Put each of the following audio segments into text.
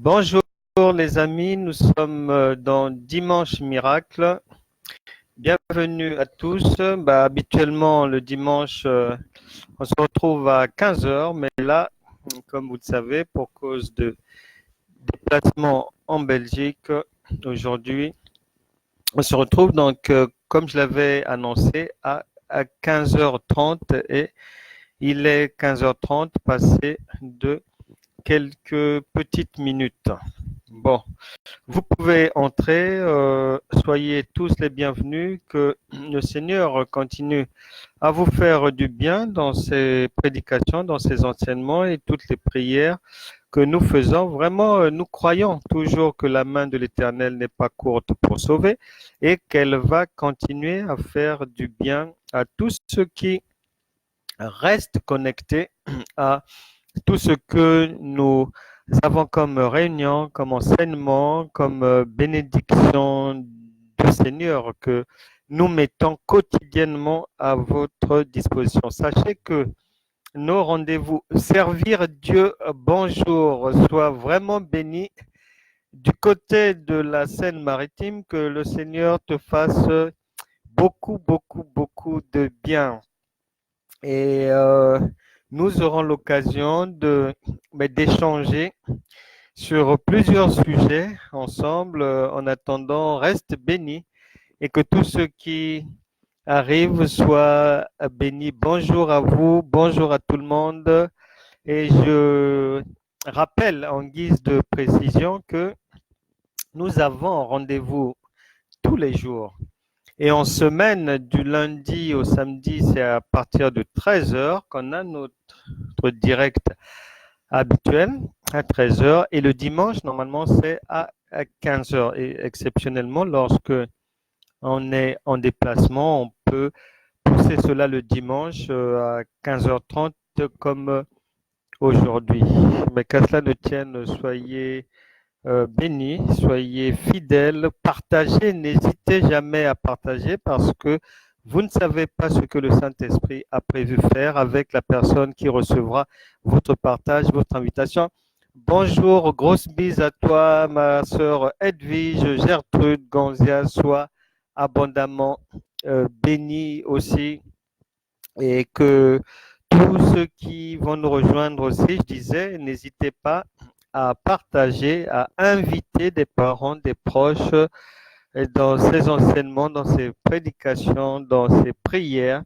Bonjour les amis, nous sommes dans Dimanche Miracle. Bienvenue à tous. Habituellement le dimanche, on se retrouve à 15 heures, mais là, comme vous le savez, pour cause de déplacement en Belgique, aujourd'hui, on se retrouve donc, comme je l'avais annoncé, à 15h30 et il est 15h30 passé de quelques petites minutes. Bon, vous pouvez entrer, soyez tous les bienvenus, que le Seigneur continue à vous faire du bien dans ses prédications, dans ses enseignements et toutes les prières que nous faisons. Vraiment, nous croyons toujours que la main de l'Éternel n'est pas courte pour sauver et qu'elle va continuer à faire du bien à tous ceux qui restent connectés à tout ce que nous avons comme réunion, comme enseignement, comme bénédiction du Seigneur que nous mettons quotidiennement à votre disposition. Sachez que nos rendez-vous servir Dieu, bonjour, soient vraiment bénis du côté de la Seine-Maritime, que le Seigneur te fasse beaucoup, beaucoup, beaucoup de bien. Et nous aurons l'occasion d'échanger sur plusieurs sujets ensemble. En attendant, reste béni et que tous ceux qui arrivent soient bénis. Bonjour à vous, bonjour à tout le monde. Et je rappelle en guise de précision que nous avons rendez-vous tous les jours. Et en semaine, du lundi au samedi, c'est à partir de 13 heures qu'on a notre direct habituel à 13 heures. Et le dimanche, normalement, c'est à 15 heures. Et exceptionnellement, lorsque on est en déplacement, on peut pousser cela le dimanche à 15h30 comme aujourd'hui. Mais qu'à cela ne tienne, soyez bénis, soyez fidèles, partagez, n'hésitez jamais à partager parce que vous ne savez pas ce que le Saint-Esprit a prévu faire avec la personne qui recevra votre partage, votre invitation. Bonjour, grosse bise à toi, ma sœur Edwige, Gertrude, Gonzia, sois abondamment bénie aussi et que tous ceux qui vont nous rejoindre aussi, je disais, n'hésitez pas à partager, à inviter des parents, des proches dans ces enseignements, dans ces prédications, dans ces prières.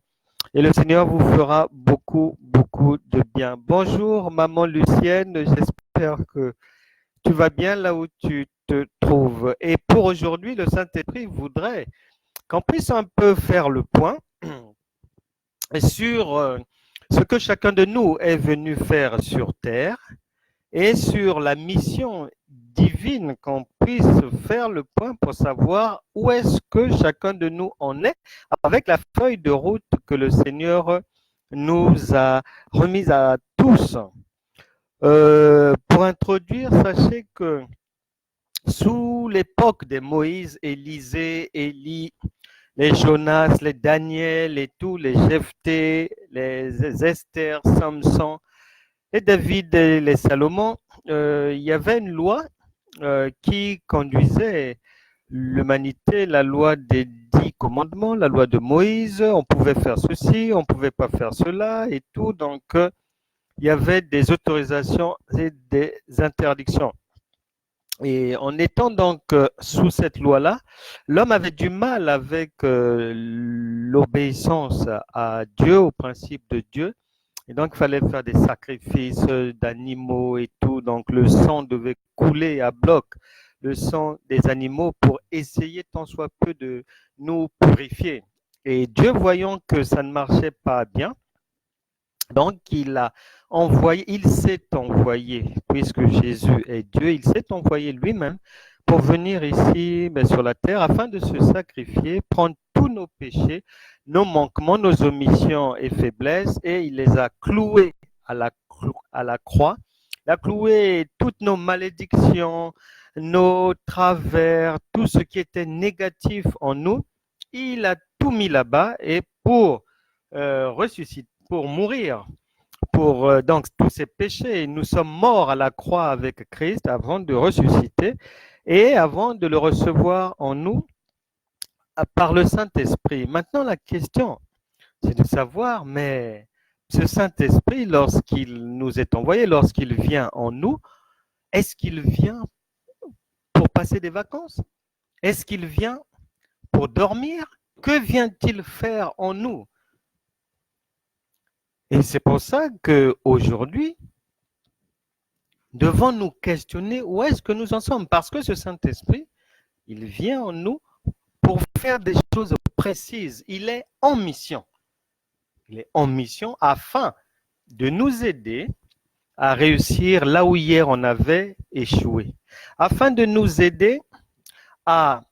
Et le Seigneur vous fera beaucoup, beaucoup de bien. Bonjour, maman Lucienne. J'espère que tu vas bien là où tu te trouves. Et pour aujourd'hui, le Saint-Esprit voudrait qu'on puisse un peu faire le point sur ce que chacun de nous est venu faire sur terre et sur la mission divine, qu'on puisse faire le point pour savoir où est-ce que chacun de nous en est avec la feuille de route que le Seigneur nous a remise à tous. Pour introduire, sachez que sous l'époque de Moïse, Élisée, Élie, les Jonas, les Daniel et tous, les Jephthé, les Esther, Samson, les David et les Salomon, il y avait une loi qui conduisait l'humanité, la loi des 10 commandements, la loi de Moïse. On pouvait faire ceci, on ne pouvait pas faire cela et tout. Donc, il y avait des autorisations et des interdictions. Et en étant donc sous cette loi-là, l'homme avait du mal avec l'obéissance à Dieu, au principe de Dieu. Et donc, il fallait faire des sacrifices d'animaux et tout. Donc, le sang devait couler à bloc, le sang des animaux pour essayer tant soit peu de nous purifier. Et Dieu, voyant que ça ne marchait pas bien, donc il s'est envoyé, puisque Jésus est Dieu, il s'est envoyé lui-même pour venir ici sur la terre afin de se sacrifier, prendre tous nos péchés, nos manquements, nos omissions et faiblesses, et il les a cloués à la croix. Il a cloué toutes nos malédictions, nos travers, tout ce qui était négatif en nous. Il a tout mis là-bas et pour ressusciter, pour mourir, pour donc tous ces péchés. Nous sommes morts à la croix avec Christ avant de ressusciter et avant de le recevoir en nous par le Saint-Esprit. Maintenant, la question, c'est de savoir, mais ce Saint-Esprit, lorsqu'il nous est envoyé, lorsqu'il vient en nous, est-ce qu'il vient pour passer des vacances? Est-ce qu'il vient pour dormir? Que vient-il faire en nous? Et c'est pour ça qu'aujourd'hui, devons nous questionner où est-ce que nous en sommes. Parce que ce Saint-Esprit, il vient en nous pour faire des choses précises. Il est en mission. Il est en mission afin de nous aider à réussir là où hier on avait échoué. Afin de nous aider à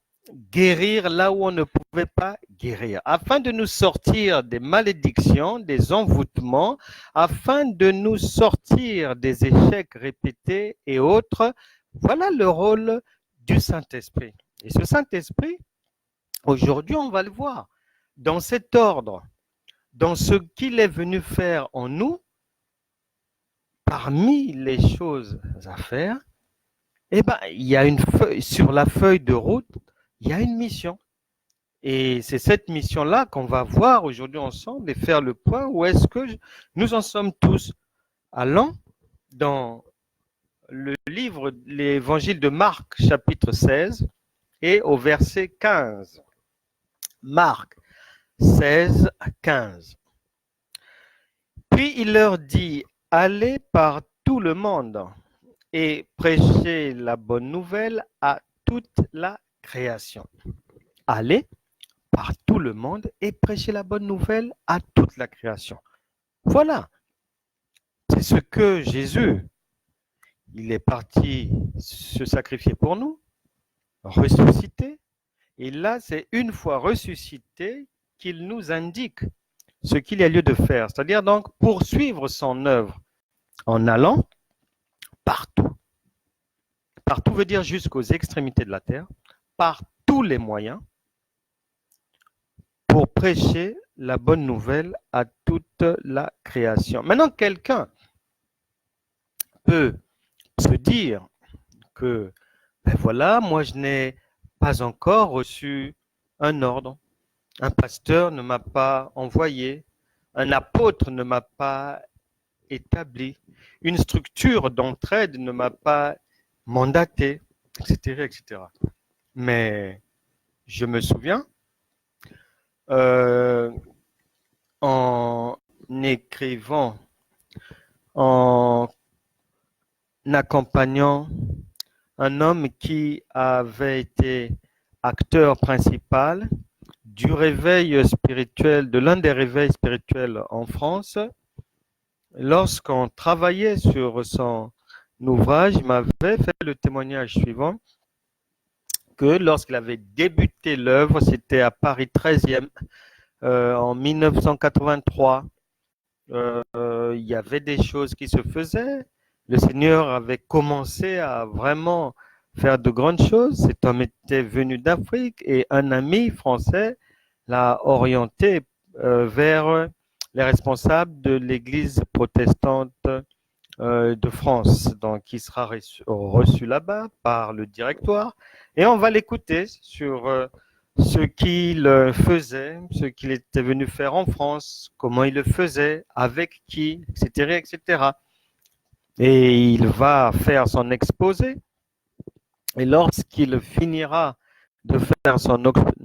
guérir là où on ne pouvait pas guérir, afin de nous sortir des malédictions, des envoûtements, afin de nous sortir des échecs répétés et autres. Voilà le rôle du Saint-Esprit. Et ce Saint-Esprit, aujourd'hui, on va le voir dans cet ordre, dans ce qu'il est venu faire en nous, parmi les choses à faire, eh ben, il y a une feuille, sur la feuille de route, il y a une mission. Et c'est cette mission-là qu'on va voir aujourd'hui ensemble et faire le point où est-ce que nous en sommes tous. Allons dans le livre, l'évangile de Marc, chapitre 16, et au verset 15. Marc 16, 15. Puis il leur dit, allez par tout le monde et prêchez la bonne nouvelle à toute la création. Allez par tout le monde et prêchez la bonne nouvelle à toute la création. Voilà, c'est ce que Jésus, il est parti se sacrifier pour nous, ressuscité, et là, c'est une fois ressuscité qu'il nous indique ce qu'il y a lieu de faire, c'est-à-dire donc poursuivre son œuvre en allant partout. Partout veut dire jusqu'aux extrémités de la terre, par tous les moyens, pour prêcher la bonne nouvelle à toute la création. Maintenant, quelqu'un peut se dire que, ben voilà, moi je n'ai pas encore reçu un ordre, un pasteur ne m'a pas envoyé, un apôtre ne m'a pas établi, une structure d'entraide ne m'a pas mandaté, etc., etc. Mais je me souviens, en écrivant, en accompagnant un homme qui avait été acteur principal du réveil spirituel, de l'un des réveils spirituels en France. Lorsqu'on travaillait sur son ouvrage, il m'avait fait le témoignage suivant, que lorsqu'il avait débuté l'œuvre, c'était à Paris 13e, en 1983, il y avait des choses qui se faisaient. Le Seigneur avait commencé à vraiment faire de grandes choses. Cet homme était venu d'Afrique et un ami français l'a orienté vers les responsables de l'Église protestante de France. Donc, il sera reçu là-bas par le directoire et on va l'écouter sur ce qu'il faisait, ce qu'il était venu faire en France, comment il le faisait, avec qui, etc., etc. Et il va faire son exposé. Et lorsqu'il finira de faire son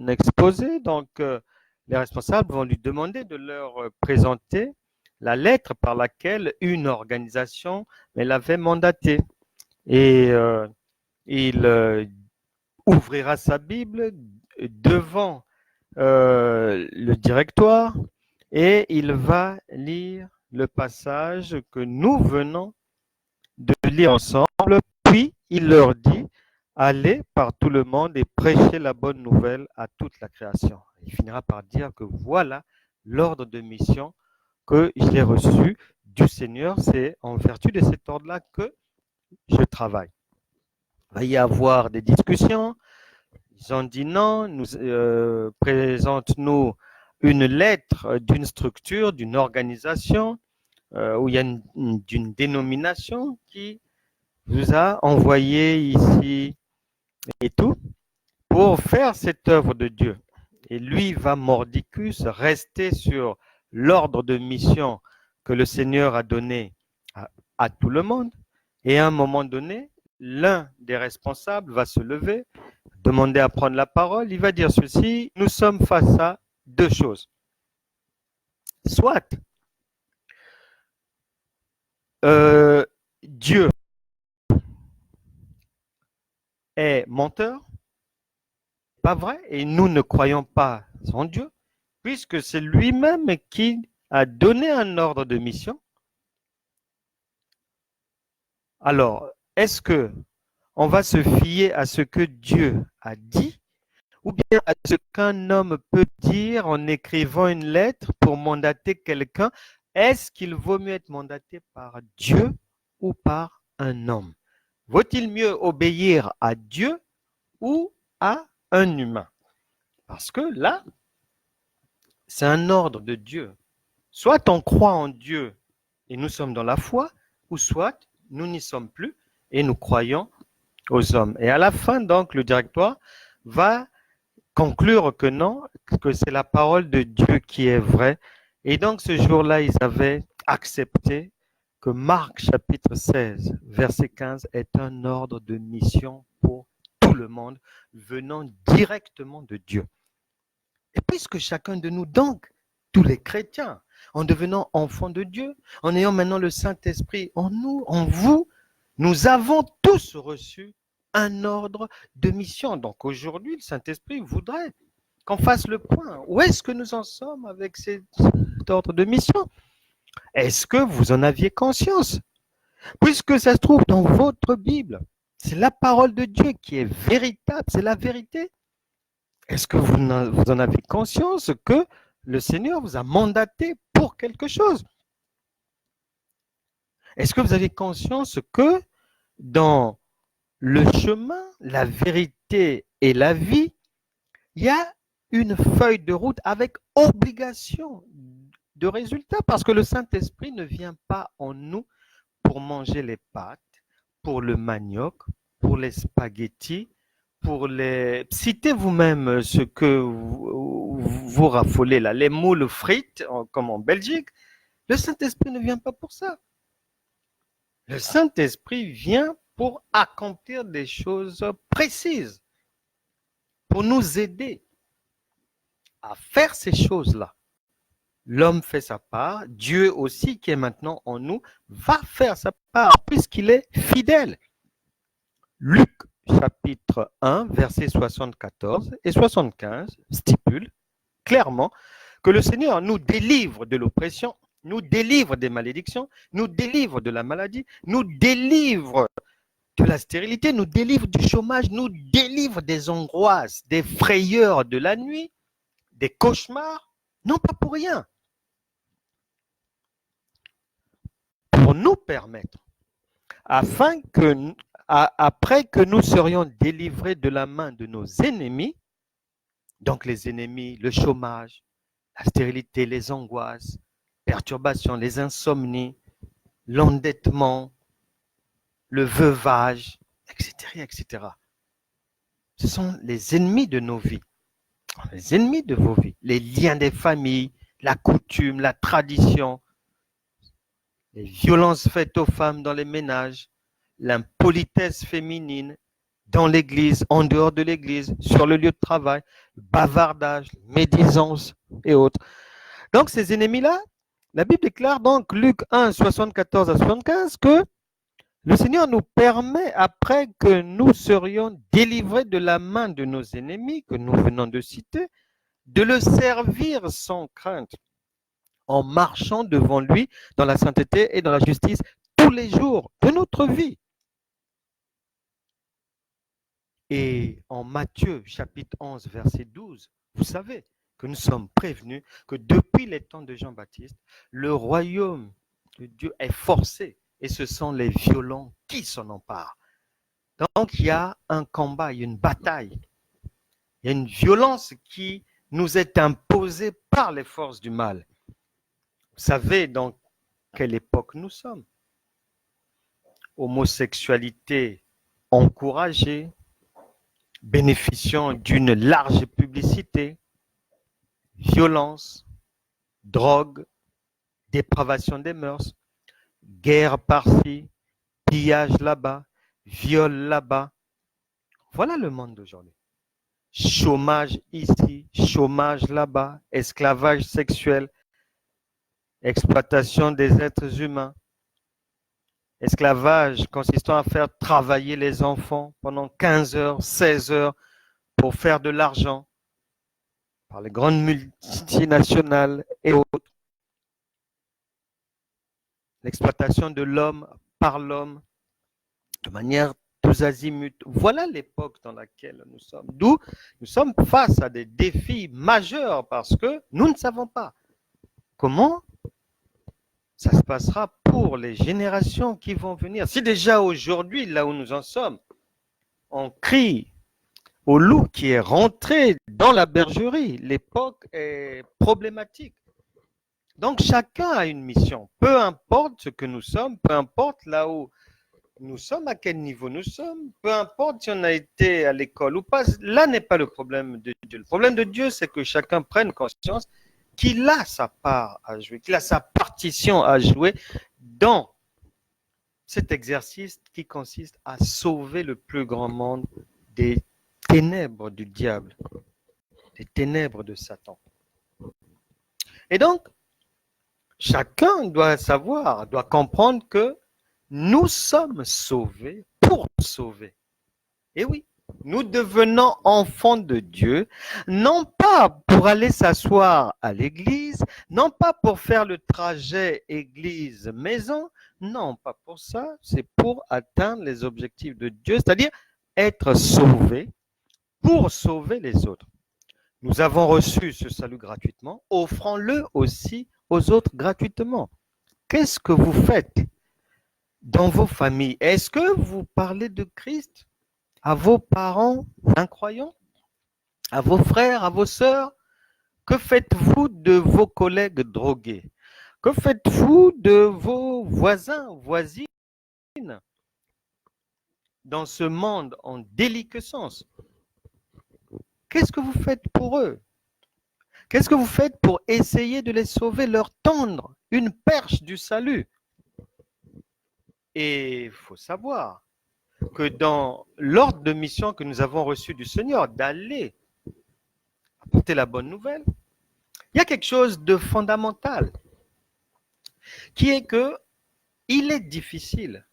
exposé, donc les responsables vont lui demander de leur présenter la lettre par laquelle une organisation l'avait mandaté. Et il ouvrira sa Bible devant le directoire et il va lire le passage que nous venons de lire ensemble. Puis il leur dit, allez par tout le monde et prêchez la bonne nouvelle à toute la création. Il finira par dire que voilà l'ordre de mission que j'ai reçu du Seigneur. C'est en vertu de cet ordre-là que je travaille. Il va y avoir des discussions. Ils ont dit non, présente-nous une lettre d'une structure, d'une organisation ou il y a une dénomination qui vous a envoyé ici et tout pour faire cette œuvre de Dieu. Et lui va mordicus rester sur l'ordre de mission que le Seigneur a donné à tout le monde. Et à un moment donné, l'un des responsables va se lever, demander à prendre la parole. Il va dire ceci: nous sommes face à deux choses. Soit Dieu est menteur, pas vrai, et nous ne croyons pas en Dieu, puisque c'est lui-même qui a donné un ordre de mission. Alors, est-ce que on va se fier à ce que Dieu a dit, ou bien à ce qu'un homme peut dire en écrivant une lettre pour mandater quelqu'un? Est-ce qu'il vaut mieux être mandaté par Dieu ou par un homme? Vaut-il mieux obéir à Dieu ou à un humain? Parce que là, c'est un ordre de Dieu. Soit on croit en Dieu et nous sommes dans la foi, ou soit nous n'y sommes plus et nous croyons aux hommes. Et à la fin, donc, le directoire va conclure que non, que c'est la parole de Dieu qui est vraie. Et donc, ce jour-là, ils avaient accepté que Marc chapitre 16, verset 15 est un ordre de mission pour tout le monde venant directement de Dieu. Et puisque chacun de nous, donc, tous les chrétiens, en devenant enfants de Dieu, en ayant maintenant le Saint-Esprit en nous, en vous, nous avons tous reçu un ordre de mission. Donc aujourd'hui, le Saint-Esprit voudrait qu'on fasse le point. Où est-ce que nous en sommes avec cet ordre de mission? Est-ce que vous en aviez conscience? Puisque ça se trouve dans votre Bible, c'est la parole de Dieu qui est véritable, c'est la vérité. Est-ce que vous en avez conscience que le Seigneur vous a mandaté pour quelque chose? Est-ce que vous avez conscience que dans le chemin, la vérité et la vie, il y a une feuille de route avec obligation de résultat, parce que le Saint-Esprit ne vient pas en nous pour manger les pâtes, pour le manioc, pour les spaghettis, pour les... Citez vous-même ce que vous raffolez là, les moules frites, comme en Belgique. Le Saint-Esprit ne vient pas pour ça. Le Saint-Esprit vient pour accomplir des choses précises, pour nous aider à faire ces choses-là. L'homme fait sa part, Dieu aussi qui est maintenant en nous va faire sa part puisqu'il est fidèle. Luc chapitre 1, versets 74 et 75 stipule clairement que le Seigneur nous délivre de l'oppression, nous délivre des malédictions, nous délivre de la maladie, nous délivre de la stérilité, nous délivre du chômage, nous délivre des angoisses, des frayeurs de la nuit, des cauchemars, non pas pour rien. Pour nous permettre, afin que, après que nous serions délivrés de la main de nos ennemis, donc les ennemis, le chômage, la stérilité, les angoisses, perturbations, les insomnies, l'endettement, le veuvage, etc., etc. Ce sont les ennemis de nos vies, les ennemis de vos vies, les liens des familles, la coutume, la tradition, les violences faites aux femmes dans les ménages, l'impolitesse féminine dans l'église, en dehors de l'église, sur le lieu de travail, le bavardage, médisance et autres. Donc ces ennemis-là, la Bible déclare donc Luc 1, 74 à 75 que le Seigneur nous permet, après que nous serions délivrés de la main de nos ennemis, que nous venons de citer, de le servir sans crainte, en marchant devant lui dans la sainteté et dans la justice tous les jours de notre vie. Et en Matthieu chapitre 11, verset 12, vous savez que nous sommes prévenus que depuis les temps de Jean-Baptiste, le royaume de Dieu est forcé et ce sont les violents qui s'en emparent. Donc il y a un combat, il y a une bataille, il y a une violence qui nous est imposée par les forces du mal. Vous savez, dans quelle époque nous sommes. Homosexualité encouragée, bénéficiant d'une large publicité, violence, drogue, dépravation des mœurs, guerre par-ci, pillage là-bas, viol là-bas. Voilà le monde d'aujourd'hui. Chômage ici, chômage là-bas, esclavage sexuel, exploitation des êtres humains, esclavage consistant à faire travailler les enfants pendant 15 heures, 16 heures pour faire de l'argent par les grandes multinationales et autres. L'exploitation de l'homme par l'homme de manière tous azimuts. Voilà l'époque dans laquelle nous sommes. D'où nous sommes face à des défis majeurs parce que nous ne savons pas comment ça se passera pour les générations qui vont venir. Si déjà aujourd'hui, là où nous en sommes, on crie au loup qui est rentré dans la bergerie, l'époque est problématique. Donc chacun a une mission, peu importe ce que nous sommes, peu importe là où nous sommes, à quel niveau nous sommes, peu importe si on a été à l'école ou pas, là n'est pas le problème de Dieu. Le problème de Dieu, c'est que chacun prenne conscience qu'il a sa part à jouer, qu'il a sa partition à jouer dans cet exercice qui consiste à sauver le plus grand monde des ténèbres du diable, des ténèbres de Satan. Et donc, chacun doit savoir, doit comprendre que nous sommes sauvés pour sauver. Et oui, nous devenons enfants de Dieu, non pas pour aller s'asseoir à l'église, non pas pour faire le trajet église-maison, non, pas pour ça, c'est pour atteindre les objectifs de Dieu, c'est-à-dire être sauvés pour sauver les autres. Nous avons reçu ce salut gratuitement, offrons-le aussi aux autres gratuitement. Qu'est-ce que vous faites dans vos familles? Est-ce que vous parlez de Christ à vos parents incroyants, à vos frères, à vos sœurs? Que faites-vous de vos collègues drogués? Que faites-vous de vos voisins, voisines dans ce monde en déliquescence? Qu'est-ce que vous faites pour eux? Qu'est-ce que vous faites pour essayer de les sauver, leur tendre une perche du salut? Et il faut savoir que dans l'ordre de mission que nous avons reçu du Seigneur, d'aller apporter la bonne nouvelle, il y a quelque chose de fondamental, qui est que il est difficile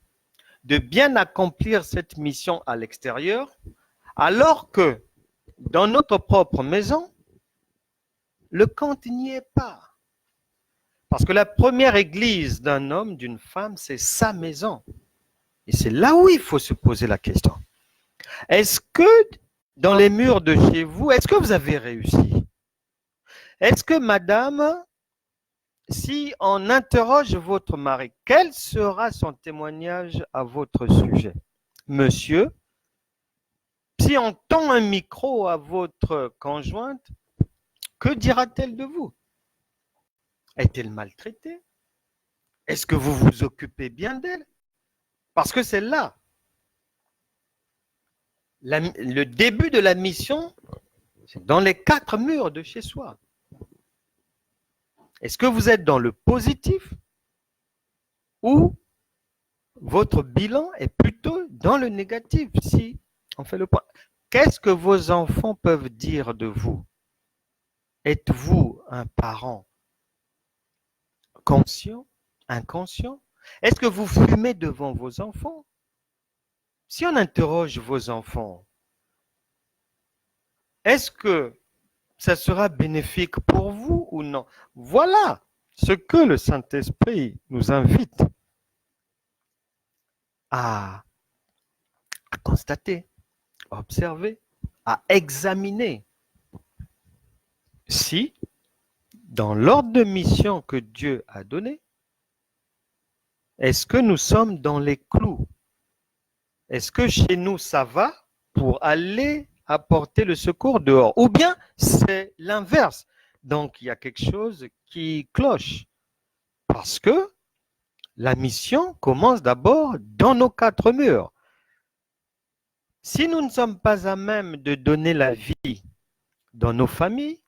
de bien accomplir cette mission à l'extérieur, alors que dans notre propre maison, le compte n'y est pas. Parce que la première église d'un homme, d'une femme, c'est sa maison. Et c'est là où il faut se poser la question. Est-ce que dans les murs de chez vous, est-ce que vous avez réussi? Est-ce que madame, si on interroge votre mari, quel sera son témoignage à votre sujet? Monsieur, si on tend un micro à votre conjointe, que dira-t-elle de vous? Est-elle maltraitée? Est-ce que vous vous occupez bien d'elle? Parce que c'est là. Le début de la mission, c'est dans les 4 murs de chez soi. Est-ce que vous êtes dans le positif ou votre bilan est plutôt dans le négatif? Si on fait le point. Qu'est-ce que vos enfants peuvent dire de vous? Êtes-vous un parent conscient, inconscient? Est-ce que vous fumez devant vos enfants? Si on interroge vos enfants, est-ce que ça sera bénéfique pour vous ou non? Voilà ce que le Saint-Esprit nous invite à constater, à observer, à examiner. Si, dans l'ordre de mission que Dieu a donné, est-ce que nous sommes dans les clous? Est-ce que chez nous ça va pour aller apporter le secours dehors? Ou bien c'est l'inverse. Donc il y a quelque chose qui cloche. Parce que la mission commence d'abord dans nos quatre murs. Si nous ne sommes pas à même de donner la vie dans nos familles,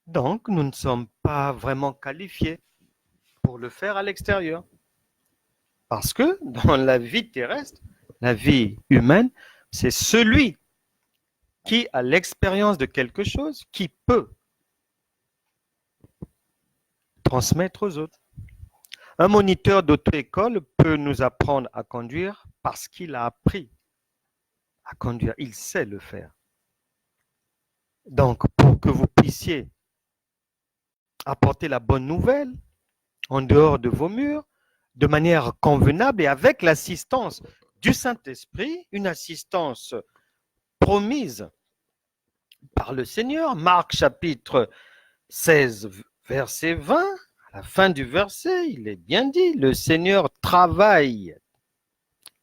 donc nous ne sommes pas vraiment qualifiés pour le faire à l'extérieur. Parce que dans la vie terrestre, la vie humaine, c'est celui qui a l'expérience de quelque chose qui peut transmettre aux autres. Un moniteur d'auto-école peut nous apprendre à conduire parce qu'il a appris à conduire, il sait le faire. Donc, pour que vous puissiez apporter la bonne nouvelle en dehors de vos murs, de manière convenable et avec l'assistance du Saint-Esprit, une assistance promise par le Seigneur. Marc chapitre 16, verset 20, à la fin du verset, il est bien dit, le Seigneur travaille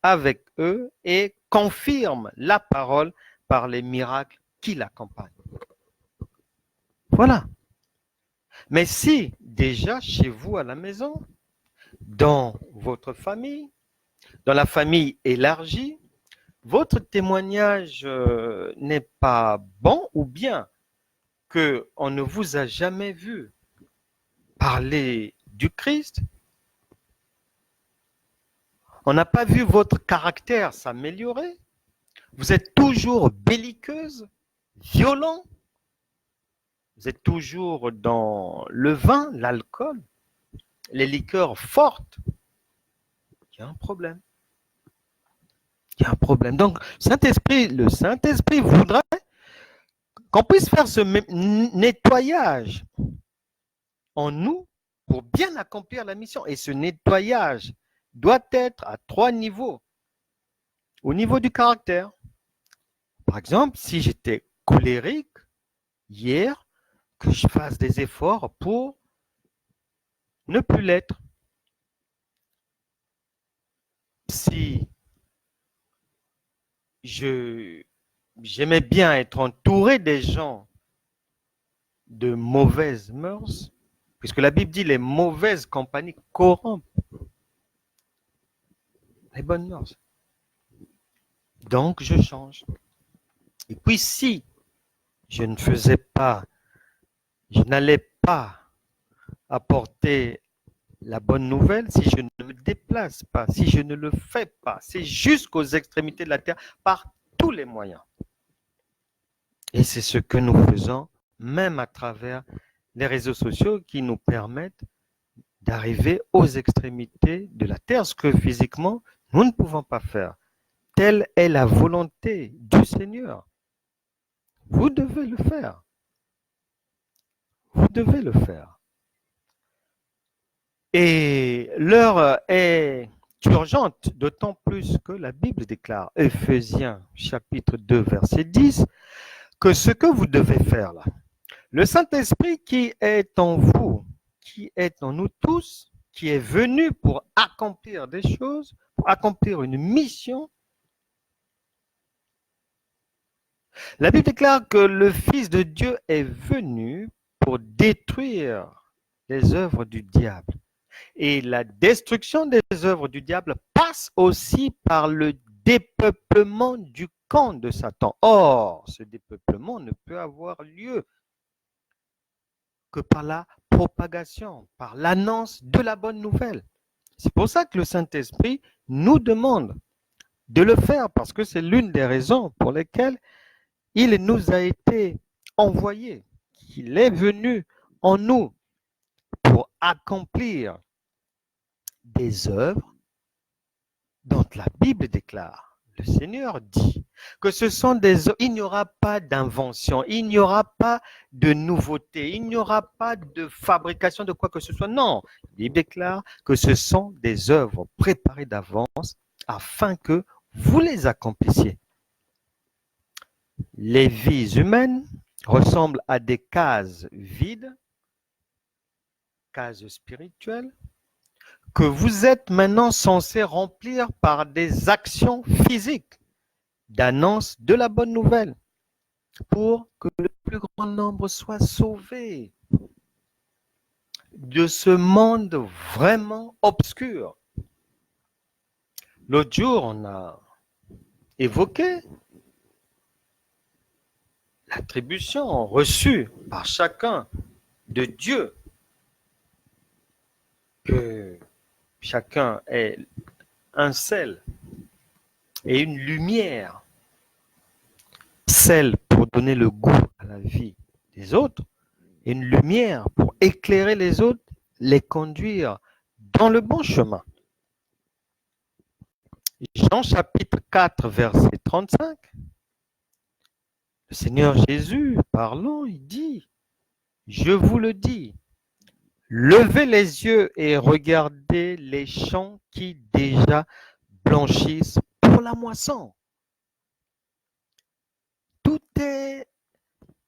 avec eux et confirme la parole par les miracles qui l'accompagnent. Voilà. Mais si déjà chez vous à la maison, dans votre famille, dans la famille élargie, votre témoignage n'est pas bon ou bien qu'on ne vous a jamais vu parler du Christ, on n'a pas vu votre caractère s'améliorer, vous êtes toujours belliqueuse, violent, vous êtes toujours dans le vin, l'alcool, les liqueurs fortes, il y a un problème. Il y a un problème. Donc, le Saint-Esprit voudrait qu'on puisse faire ce nettoyage en nous pour bien accomplir la mission. Et ce nettoyage doit être à 3 niveaux. Au niveau du caractère. Par exemple, si j'étais colérique hier, que je fasse des efforts pour ne plus l'être. Si j'aimais bien être entouré des gens de mauvaises mœurs, puisque la Bible dit les mauvaises compagnies corrompent les bonnes mœurs. Donc, je change. Et puis, si je n'allais pas apporter la bonne nouvelle, si je ne me déplace pas, si je ne le fais pas, c'est jusqu'aux extrémités de la terre par tous les moyens. Et c'est ce que nous faisons, même à travers les réseaux sociaux qui nous permettent d'arriver aux extrémités de la terre, ce que physiquement, nous ne pouvons pas faire. Telle est la volonté du Seigneur. Vous devez le faire. Vous devez le faire. Et l'heure est urgente, d'autant plus que la Bible déclare, Éphésiens chapitre 2, verset 10, que ce que vous devez faire là, le Saint-Esprit qui est en vous, qui est en nous tous, qui est venu pour accomplir des choses, pour accomplir une mission. La Bible déclare que le Fils de Dieu est venu pour détruire les œuvres du diable. Et la destruction des œuvres du diable passe aussi par le dépeuplement du camp de Satan. Or, ce dépeuplement ne peut avoir lieu que par la propagation, par l'annonce de la bonne nouvelle. C'est pour ça que le Saint-Esprit nous demande de le faire, parce que c'est l'une des raisons pour lesquelles il nous a été envoyé, qu'il est venu en nous pour accomplir des œuvres dont la Bible déclare. Le Seigneur dit que ce sont des œuvres, il n'y aura pas d'invention, il n'y aura pas de nouveauté, il n'y aura pas de fabrication de quoi que ce soit. Non, il déclare que ce sont des œuvres préparées d'avance afin que vous les accomplissiez. Les vies humaines ressemblent à des cases vides, cases spirituelles, que vous êtes maintenant censé remplir par des actions physiques d'annonce de la bonne nouvelle pour que le plus grand nombre soit sauvé. de ce monde vraiment obscur. L'autre jour, on a évoqué l'attribution reçue par chacun de Dieu, que chacun est un sel et une lumière, sel pour donner le goût à la vie des autres, et une lumière pour éclairer les autres, les conduire dans le bon chemin. Jean chapitre 4, verset 35, le Seigneur Jésus, parlant, il dit, je vous le dis, levez les yeux et regardez les champs qui déjà blanchissent pour la moisson.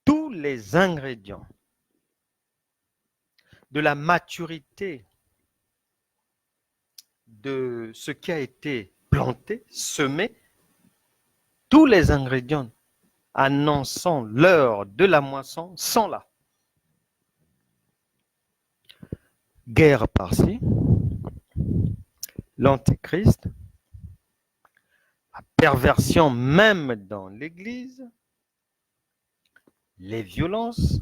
Tous les ingrédients de la maturité de ce qui a été planté, semé, tous les ingrédients annonçant l'heure de la moisson sont là. Guerre par-ci, l'antéchrist, la perversion même dans l'Église, les violences,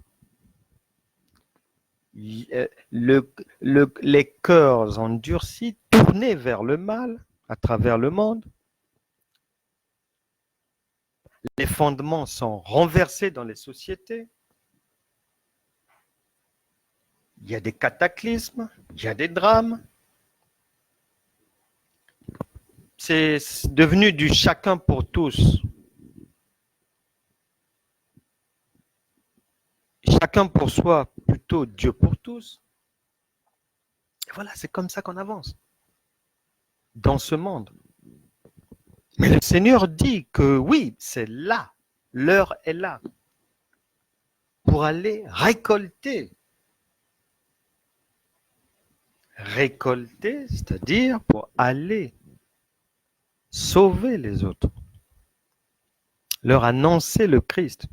les cœurs endurcis, tournés vers le mal à travers le monde. Les fondements sont renversés dans les sociétés. Il y a des cataclysmes, il y a des drames. C'est devenu du chacun pour tous. Chacun pour soi, plutôt Dieu pour tous. Et voilà, c'est comme ça qu'on avance dans ce monde. Mais le Seigneur dit que oui, c'est là, l'heure est là, pour aller récolter. Récolter, c'est-à-dire pour aller sauver les autres, leur annoncer le Christ.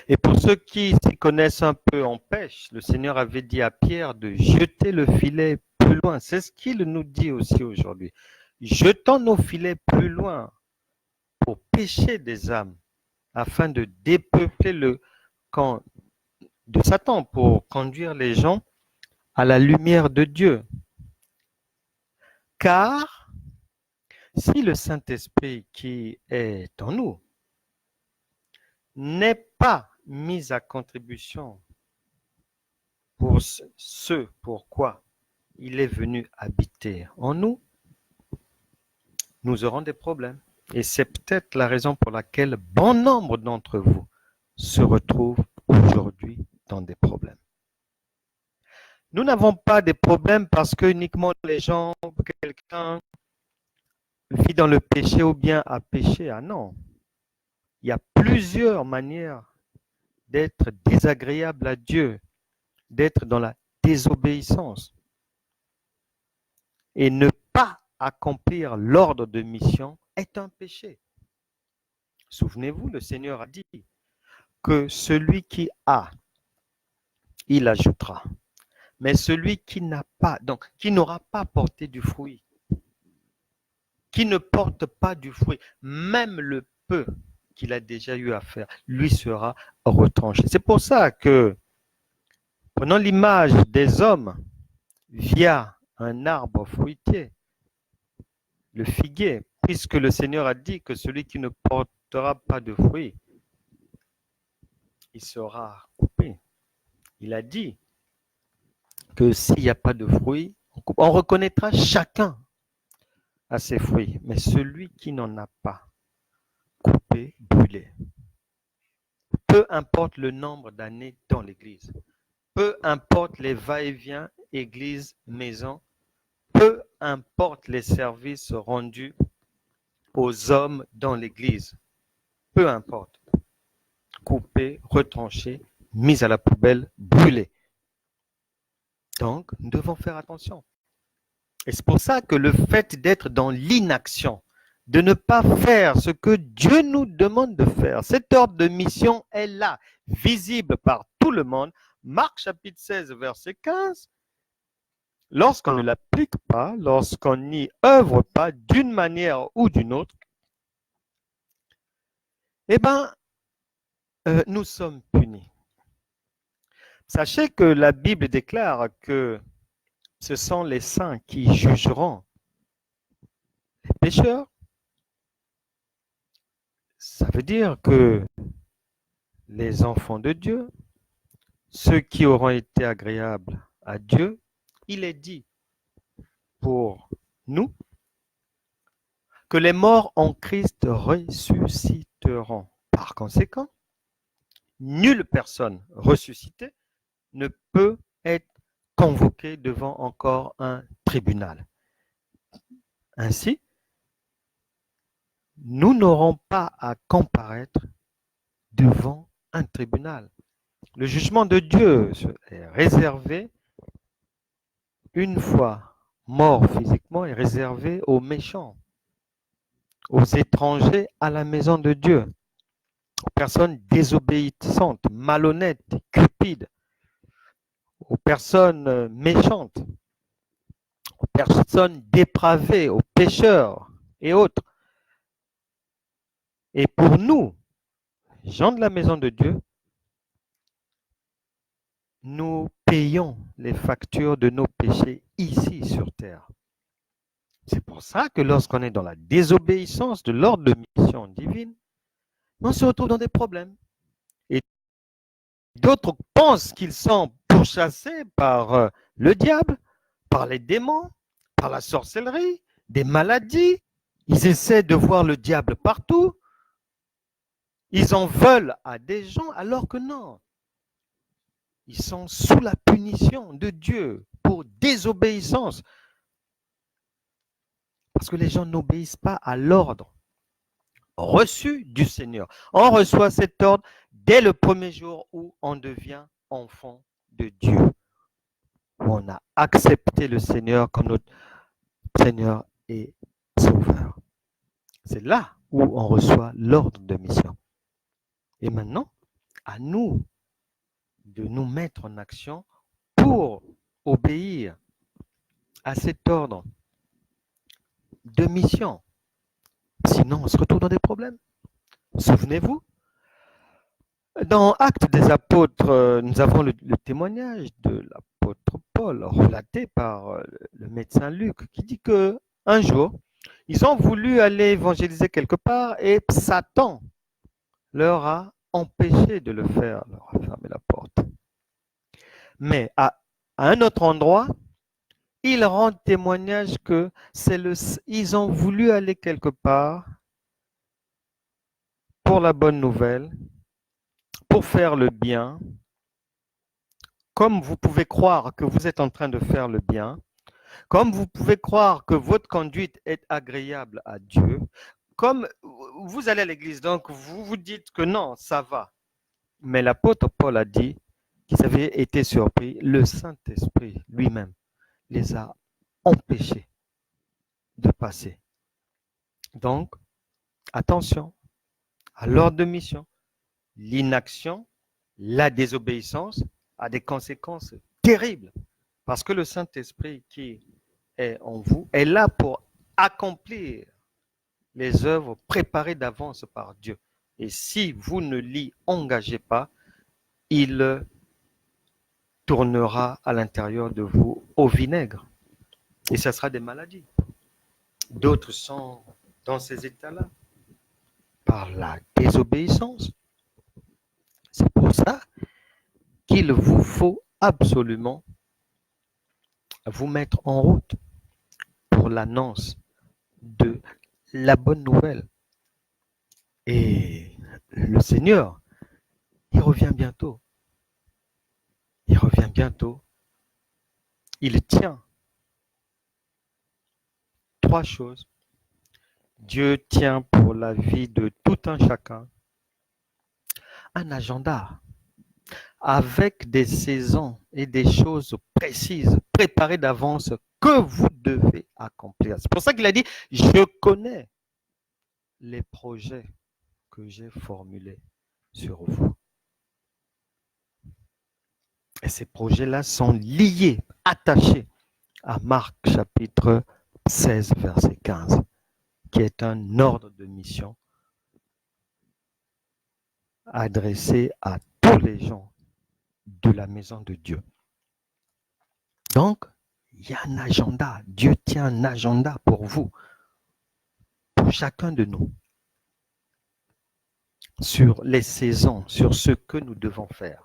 Et pour ceux qui s'y connaissent un peu en pêche, le Seigneur avait dit à Pierre de jeter le filet plus loin. C'est ce qu'il nous dit aussi aujourd'hui. Jetons nos filets plus loin pour pêcher des âmes, afin de dépeupler le camp de Satan, pour conduire les gens à la lumière de Dieu. Car si le Saint-Esprit qui est en nous n'est pas mis à contribution pour ce pourquoi il est venu habiter en nous, nous aurons des problèmes. Et c'est peut-être la raison pour laquelle bon nombre d'entre vous se retrouvent aujourd'hui dans des problèmes. Nous n'avons pas de problèmes parce que uniquement les gens, quelqu'un vit dans le péché ou bien a péché. Ah non. Il y a plusieurs manières d'être désagréable à Dieu, d'être dans la désobéissance. Et ne pas accomplir l'ordre de mission est un péché. Souvenez-vous, le Seigneur a dit que celui qui a, il ajoutera. Mais celui qui n'a pas, donc qui n'aura pas porté du fruit, qui ne porte pas du fruit, même le peu qu'il a déjà eu à faire, lui sera retranché. C'est pour ça que, prenant l'image des hommes via un arbre fruitier, le figuier, puisque le Seigneur a dit que celui qui ne portera pas de fruit, il sera coupé. Il a dit que s'il n'y a pas de fruits, on reconnaîtra chacun à ses fruits. Mais celui qui n'en a pas, coupé, brûlé. Peu importe le nombre d'années dans l'Église, peu importe les va-et-vient, Église, maison, peu importe les services rendus aux hommes dans l'Église, peu importe, coupé, retranché, mis à la poubelle, brûlé. Donc, nous devons faire attention. Et c'est pour ça que le fait d'être dans l'inaction, de ne pas faire ce que Dieu nous demande de faire, cet ordre de mission est là, visible par tout le monde, Marc chapitre 16, verset 15, lorsqu'on ne l'applique pas, lorsqu'on n'y œuvre pas d'une manière ou d'une autre, eh bien, nous sommes punis. Sachez que la Bible déclare que ce sont les saints qui jugeront les pécheurs. Ça veut dire que les enfants de Dieu, ceux qui auront été agréables à Dieu, il est dit pour nous que les morts en Christ ressusciteront. Par conséquent, nulle personne ressuscitée ne peut être convoquée devant encore un tribunal. Ainsi, nous n'aurons pas à comparaître devant un tribunal. Le jugement de Dieu est réservé, une fois mort physiquement, est réservé aux méchants, aux étrangers à la maison de Dieu, aux personnes désobéissantes, malhonnêtes, cupides, aux personnes méchantes, aux personnes dépravées, aux pécheurs et autres. Et pour nous, gens de la maison de Dieu, nous payons les factures de nos péchés ici sur terre. C'est pour ça que lorsqu'on est dans la désobéissance de l'ordre de mission divine, on se retrouve dans des problèmes. Et d'autres pensent qu'ils sont pourchassés par le diable, par les démons, par la sorcellerie, des maladies. Ils essaient de voir le diable partout. Ils en veulent à des gens alors que non. Ils sont sous la punition de Dieu pour désobéissance. Parce que les gens n'obéissent pas à l'ordre reçu du Seigneur. On reçoit cet ordre dès le premier jour où on devient enfant de Dieu, où on a accepté le Seigneur comme notre Seigneur et Sauveur. C'est là où on reçoit l'ordre de mission. Et maintenant, à nous de nous mettre en action pour obéir à cet ordre de mission. Sinon, on se retrouve dans des problèmes. Souvenez-vous, dans Actes des Apôtres, nous avons le témoignage de l'apôtre Paul, relaté par le médecin Luc, qui dit que un jour, ils ont voulu aller évangéliser quelque part et Satan leur a empêché de le faire, leur a fermé la porte. Mais à un autre endroit, ils rendent témoignage que ils ont voulu aller quelque part pour la bonne nouvelle, pour faire le bien. Comme vous pouvez croire que vous êtes en train de faire le bien, comme vous pouvez croire que votre conduite est agréable à Dieu, comme vous allez à l'église, donc vous vous dites que non, ça va. Mais l'apôtre Paul a dit qu'ils avaient été surpris, le Saint-Esprit lui-même les a empêchés de passer. Donc, attention à l'ordre de mission. L'inaction, la désobéissance a des conséquences terribles. Parce que le Saint-Esprit qui est en vous est là pour accomplir les œuvres préparées d'avance par Dieu. Et si vous ne l'y engagez pas, il tournera à l'intérieur de vous au vinaigre. Et ça sera des maladies. D'autres sont dans ces états-là par la désobéissance. C'est pour ça qu'il vous faut absolument vous mettre en route pour l'annonce de la bonne nouvelle. Et le Seigneur, il revient bientôt. Il revient bientôt. Il tient 3 choses. Dieu tient pour la vie de tout un chacun un agenda avec des saisons et des choses précises, préparées d'avance que vous devez accomplir. C'est pour ça qu'il a dit, je connais les projets que j'ai formulés sur vous. Et ces projets-là sont liés, attachés à Marc chapitre 16, verset 15, qui est un ordre de mission adressé à tous les gens de la maison de Dieu. Donc, il y a un agenda. Dieu tient un agenda pour vous, pour chacun de nous, sur les saisons, sur ce que nous devons faire.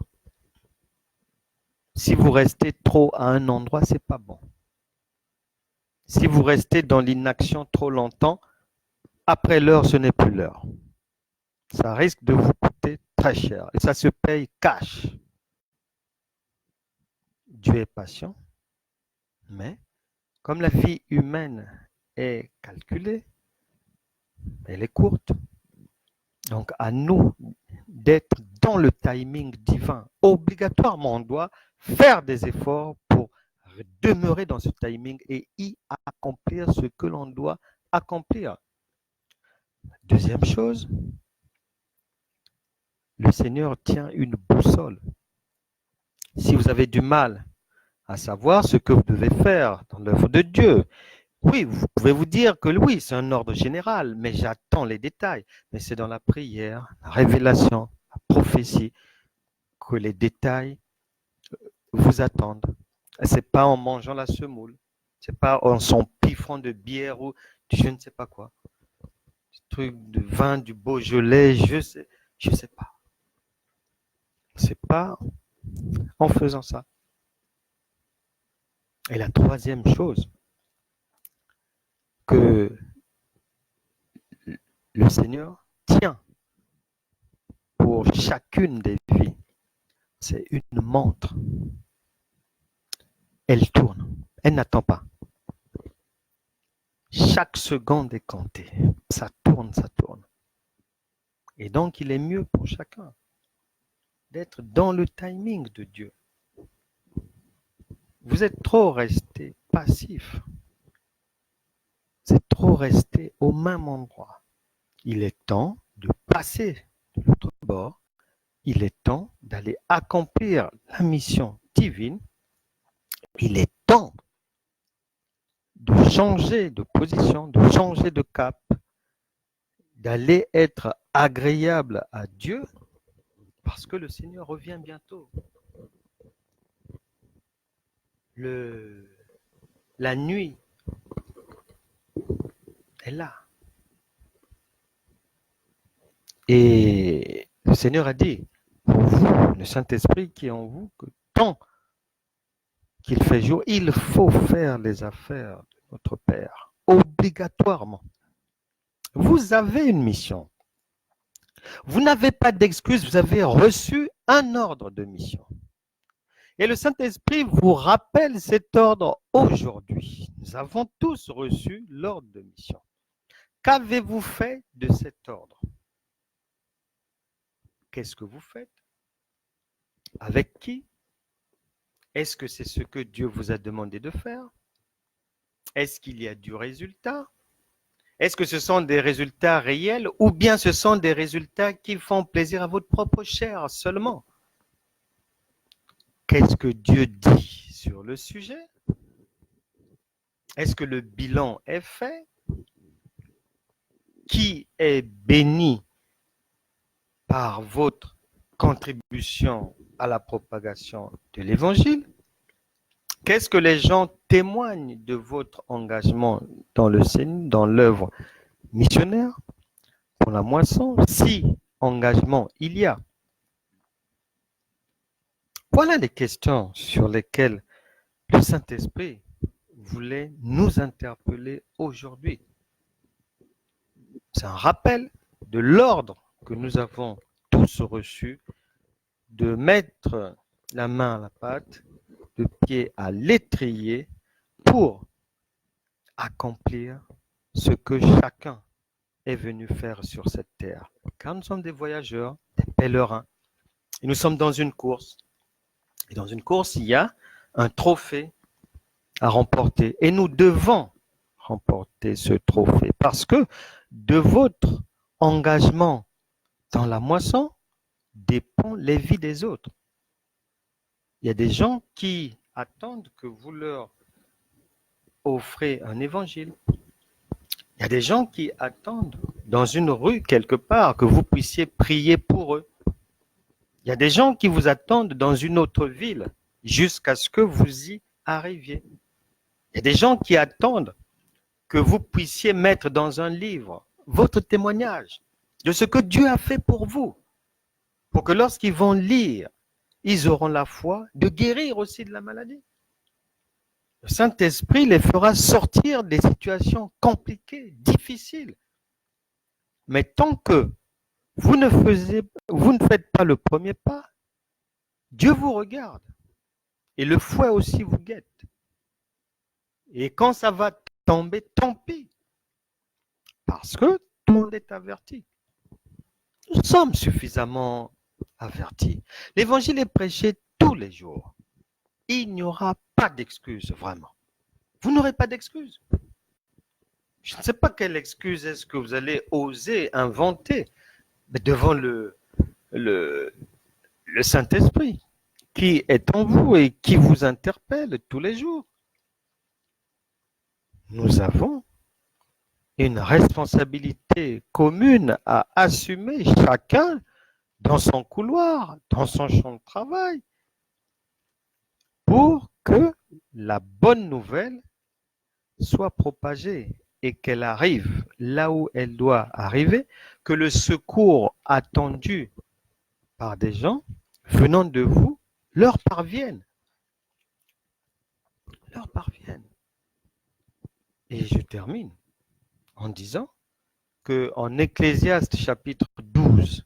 Si vous restez trop à un endroit, c'est pas bon. Si vous restez dans l'inaction trop longtemps, après l'heure, ce n'est plus l'heure. Ça risque de vous coûter très cher et ça se paye cash. Dieu est patient, mais comme la vie humaine est calculée, elle est courte. Donc à nous d'être dans le timing divin. Obligatoirement, on doit faire des efforts pour demeurer dans ce timing et y accomplir ce que l'on doit accomplir. Deuxième chose, le Seigneur tient une boussole. Si vous avez du mal à savoir ce que vous devez faire dans l'œuvre de Dieu, oui, vous pouvez vous dire que oui, c'est un ordre général, mais j'attends les détails. Mais c'est dans la prière, la révélation, la prophétie, que les détails vous attendent. C'est pas en mangeant la semoule, c'est pas en s'empiffrant de bière ou je ne sais pas quoi, du truc de vin, du Beaujolais, je sais pas. C'est pas en faisant ça. Et la troisième chose que le Seigneur tient pour chacune des vies, c'est une montre. Elle tourne, elle n'attend pas. Chaque seconde est comptée. Ça tourne, ça tourne. Et donc, il est mieux pour chacun d'être dans le timing de Dieu. Vous êtes trop resté passif. Vous êtes trop resté au même endroit. Il est temps de passer de l'autre bord. Il est temps d'aller accomplir la mission divine. Il est temps de changer de position, de changer de cap, d'aller être agréable à Dieu parce que le Seigneur revient bientôt. La nuit est là. Et le Seigneur a dit, pour vous, le Saint-Esprit qui est en vous, que tant qu'il fait jour, il faut faire les affaires de notre Père, obligatoirement. Vous avez une mission. Vous n'avez pas d'excuse, vous avez reçu un ordre de mission. Et le Saint-Esprit vous rappelle cet ordre aujourd'hui. Nous avons tous reçu l'ordre de mission. Qu'avez-vous fait de cet ordre? Qu'est-ce que vous faites? Avec qui? Est-ce que c'est ce que Dieu vous a demandé de faire? Est-ce qu'il y a du résultat? Est-ce que ce sont des résultats réels ou bien ce sont des résultats qui font plaisir à votre propre chair seulement? Qu'est-ce que Dieu dit sur le sujet? Est-ce que le bilan est fait? Qui est béni par votre contribution à la propagation de l'Évangile? Qu'est-ce que les gens témoignent de votre engagement dans l'œuvre missionnaire pour la moisson, si engagement il y a? Voilà les questions sur lesquelles le Saint-Esprit voulait nous interpeller aujourd'hui. C'est un rappel de l'ordre que nous avons tous reçu de mettre la main à la pâte, le pied à l'étrier pour accomplir ce que chacun est venu faire sur cette terre. Car nous sommes des voyageurs, des pèlerins, et nous sommes dans une course. Et dans une course, il y a un trophée à remporter. Et nous devons remporter ce trophée parce que de votre engagement dans la moisson dépend les vies des autres. Il y a des gens qui attendent que vous leur offrez un évangile. Il y a des gens qui attendent dans une rue quelque part que vous puissiez prier pour eux. Il y a des gens qui vous attendent dans une autre ville jusqu'à ce que vous y arriviez. Il y a des gens qui attendent que vous puissiez mettre dans un livre votre témoignage de ce que Dieu a fait pour vous, pour que lorsqu'ils vont lire, ils auront la foi de guérir aussi de la maladie. Le Saint-Esprit les fera sortir des situations compliquées, difficiles. Mais tant que vous ne faites pas le premier pas, Dieu vous regarde et le fouet aussi vous guette. Et quand ça va tomber, tant pis, parce que tout le monde est averti. Nous sommes suffisamment avertis. L'évangile est prêché tous les jours. Il n'y aura pas d'excuse, vraiment. Vous n'aurez pas d'excuse. Je ne sais pas quelle excuse est-ce que vous allez oser inventer devant le Saint-Esprit qui est en vous et qui vous interpelle tous les jours. Nous avons une responsabilité commune à assumer chacun dans son couloir, dans son champ de travail, pour que la bonne nouvelle soit propagée et qu'elle arrive là où elle doit arriver, que le secours attendu par des gens venant de vous leur parvienne. Leur parvienne. Et je termine en disant qu'en Ecclésiaste chapitre 12,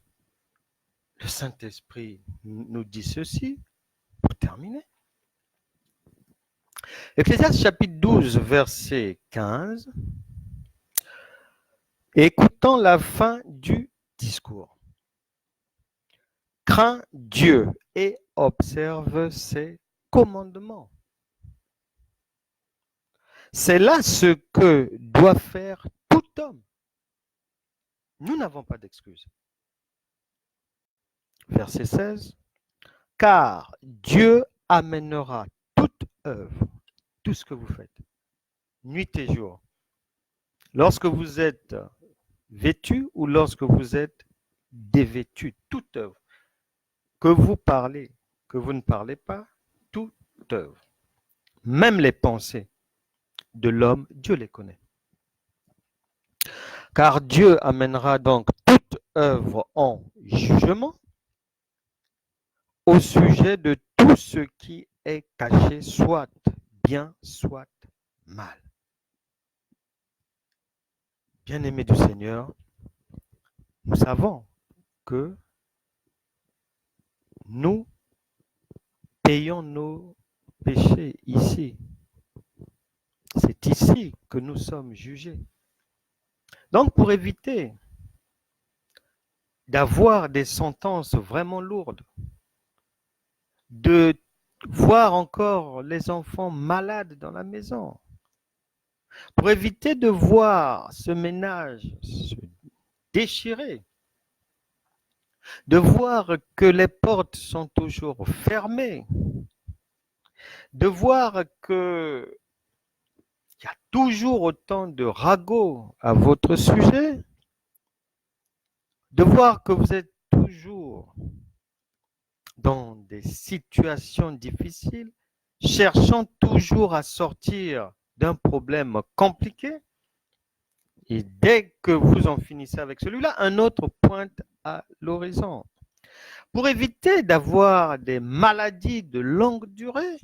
le Saint-Esprit nous dit ceci, pour terminer. Ecclésiaste chapitre 12, verset 15. Écoutant la fin du discours, crains Dieu et observe ses commandements. C'est là ce que doit faire tout homme. Nous n'avons pas d'excuse. Verset 16. Car Dieu amènera toute œuvre, tout ce que vous faites, nuit et jour, lorsque vous êtes vêtu ou lorsque vous êtes dévêtu, toute œuvre, que vous parlez, que vous ne parlez pas, toute œuvre, même les pensées de l'homme, Dieu les connaît. Car Dieu amènera donc toute œuvre en jugement au sujet de tout ce qui est caché, soit bien, soit mal. Bien-aimés du Seigneur, nous savons que nous payons nos péchés ici. C'est ici que nous sommes jugés. Donc, pour éviter d'avoir des sentences vraiment lourdes, de voir encore les enfants malades dans la maison, pour éviter de voir ce ménage se déchirer, de voir que les portes sont toujours fermées, de voir que il y a toujours autant de ragots à votre sujet, de voir que vous êtes toujours dans des situations difficiles, cherchant toujours à sortir d'un problème compliqué, et dès que vous en finissez avec celui-là, un autre pointe à l'horizon. Pour éviter d'avoir des maladies de longue durée,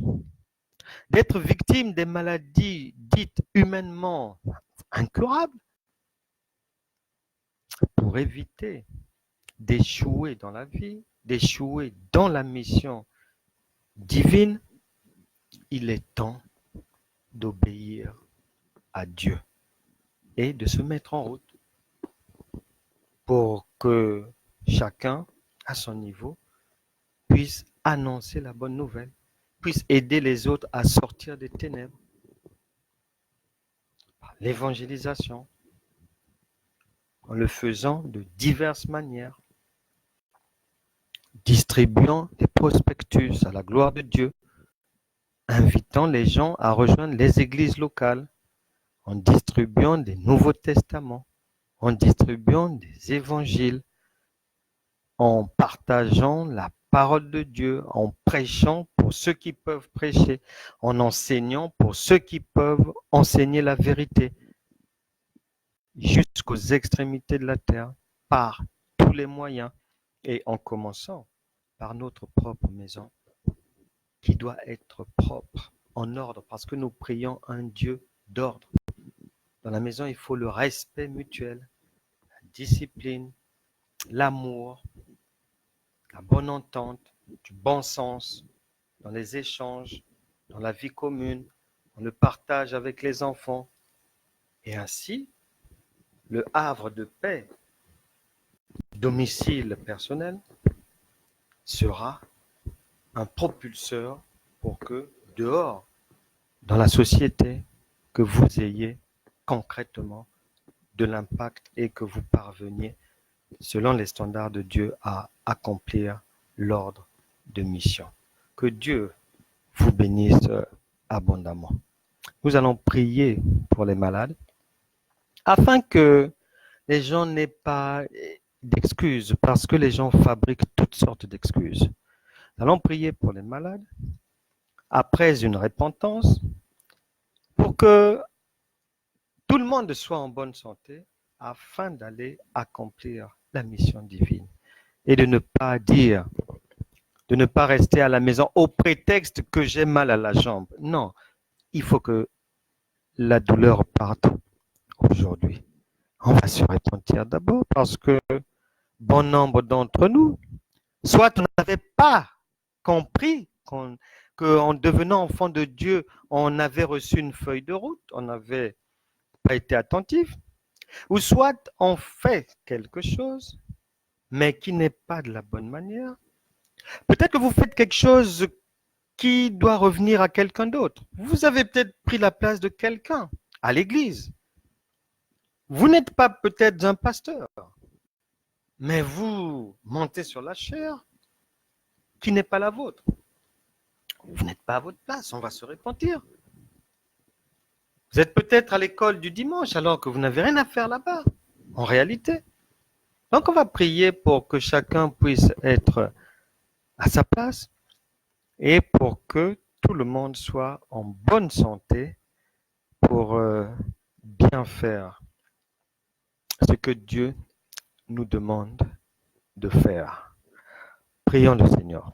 d'être victime des maladies dites humainement incurables, pour éviter d'échouer dans la vie, d'échouer dans la mission divine, il est temps d'obéir à Dieu et de se mettre en route pour que chacun, à son niveau, puisse annoncer la bonne nouvelle, puisse aider les autres à sortir des ténèbres. Par l'évangélisation, en le faisant de diverses manières, distribuant des prospectus à la gloire de Dieu, invitant les gens à rejoindre les églises locales, en distribuant des Nouveaux Testaments, en distribuant des évangiles, en partageant la parole de Dieu, en prêchant pour ceux qui peuvent prêcher, en enseignant pour ceux qui peuvent enseigner la vérité, jusqu'aux extrémités de la terre, par tous les moyens, et en commençant par notre propre maison, qui doit être propre, en ordre, parce que nous prions un Dieu d'ordre. Dans la maison, il faut le respect mutuel, la discipline, l'amour, la bonne entente, du bon sens, dans les échanges, dans la vie commune, dans le partage avec les enfants. Et ainsi, le havre de paix, domicile personnel, sera un propulseur pour que dehors, dans la société, que vous ayez concrètement de l'impact et que vous parveniez, selon les standards de Dieu, à accomplir l'ordre de mission. Que Dieu vous bénisse abondamment. Nous allons prier pour les malades afin que les gens n'aient pas d'excuses, parce que les gens fabriquent toutes sortes d'excuses. Nous allons prier pour les malades après une repentance pour que tout le monde soit en bonne santé afin d'aller accomplir la mission divine et de ne pas dire, de ne pas rester à la maison au prétexte que j'ai mal à la jambe. Non, il faut que la douleur parte aujourd'hui. On va se repentir d'abord parce que bon nombre d'entre nous, soit on n'avait pas compris qu'en devenant enfant de Dieu, on avait reçu une feuille de route, on n'avait pas été attentif, ou soit on fait quelque chose, mais qui n'est pas de la bonne manière. Peut-être que vous faites quelque chose qui doit revenir à quelqu'un d'autre. Vous avez peut-être pris la place de quelqu'un à l'église. Vous n'êtes pas peut-être un pasteur, mais vous montez sur la chair qui n'est pas la vôtre. Vous n'êtes pas à votre place, on va se repentir. Vous êtes peut-être à l'école du dimanche alors que vous n'avez rien à faire là-bas, en réalité. Donc on va prier pour que chacun puisse être à sa place et pour que tout le monde soit en bonne santé pour bien faire ce que Dieu nous demande de faire. Prions le Seigneur.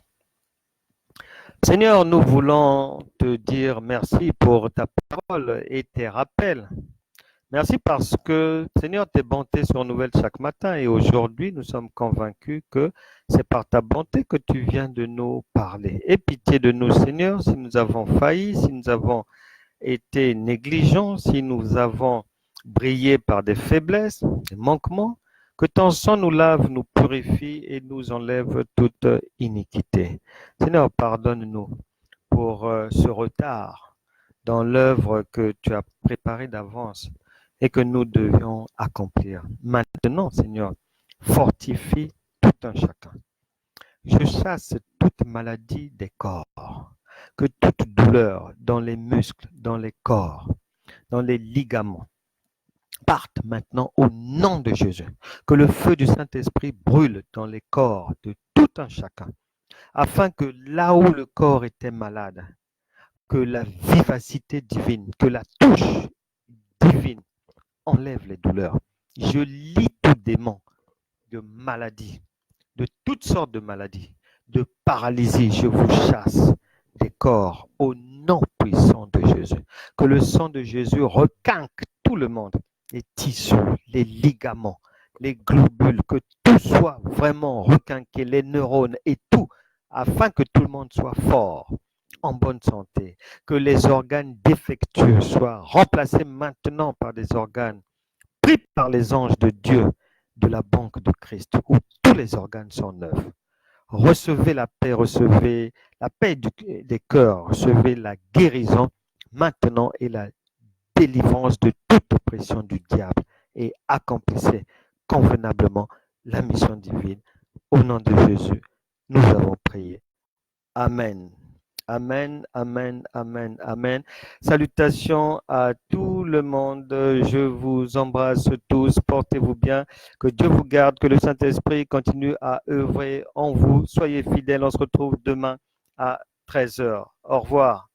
Seigneur, nous voulons te dire merci pour ta parole et tes rappels. Merci parce que, Seigneur, tes bontés sont nouvelles chaque matin et aujourd'hui, nous sommes convaincus que c'est par ta bonté que tu viens de nous parler. Aie pitié de nous, Seigneur, si nous avons failli, si nous avons été négligents, si nous avons brillé par des faiblesses, des manquements, que ton sang nous lave, nous purifie et nous enlève toute iniquité. Seigneur, pardonne-nous pour ce retard dans l'œuvre que tu as préparée d'avance et que nous devions accomplir. Maintenant, Seigneur, fortifie tout un chacun. Je chasse toute maladie des corps, que toute douleur dans les muscles, dans les corps, dans les ligaments, parte maintenant au nom de Jésus. Que le feu du Saint-Esprit brûle dans les corps de tout un chacun, afin que là où le corps était malade, que la vivacité divine, que la touche divine enlève les douleurs. Je lis tout démon de maladie, de toutes sortes de maladies, de paralysie. Je vous chasse des corps au nom puissant de Jésus. Que le sang de Jésus requinque tout le monde, les tissus, les ligaments, les globules, que tout soit vraiment requinqué, les neurones et tout, afin que tout le monde soit fort, en bonne santé, que les organes défectueux soient remplacés maintenant par des organes pris par les anges de Dieu de la banque de Christ, où tous les organes sont neufs. Recevez la paix des cœurs, recevez la guérison maintenant et la délivrance de toute oppression du diable et accomplissez convenablement la mission divine. Au nom de Jésus, nous avons prié. Amen. Amen, amen, amen, amen. Salutations à tout le monde. Je vous embrasse tous. Portez-vous bien. Que Dieu vous garde. Que le Saint-Esprit continue à œuvrer en vous. Soyez fidèles. On se retrouve demain à 13 heures. Au revoir.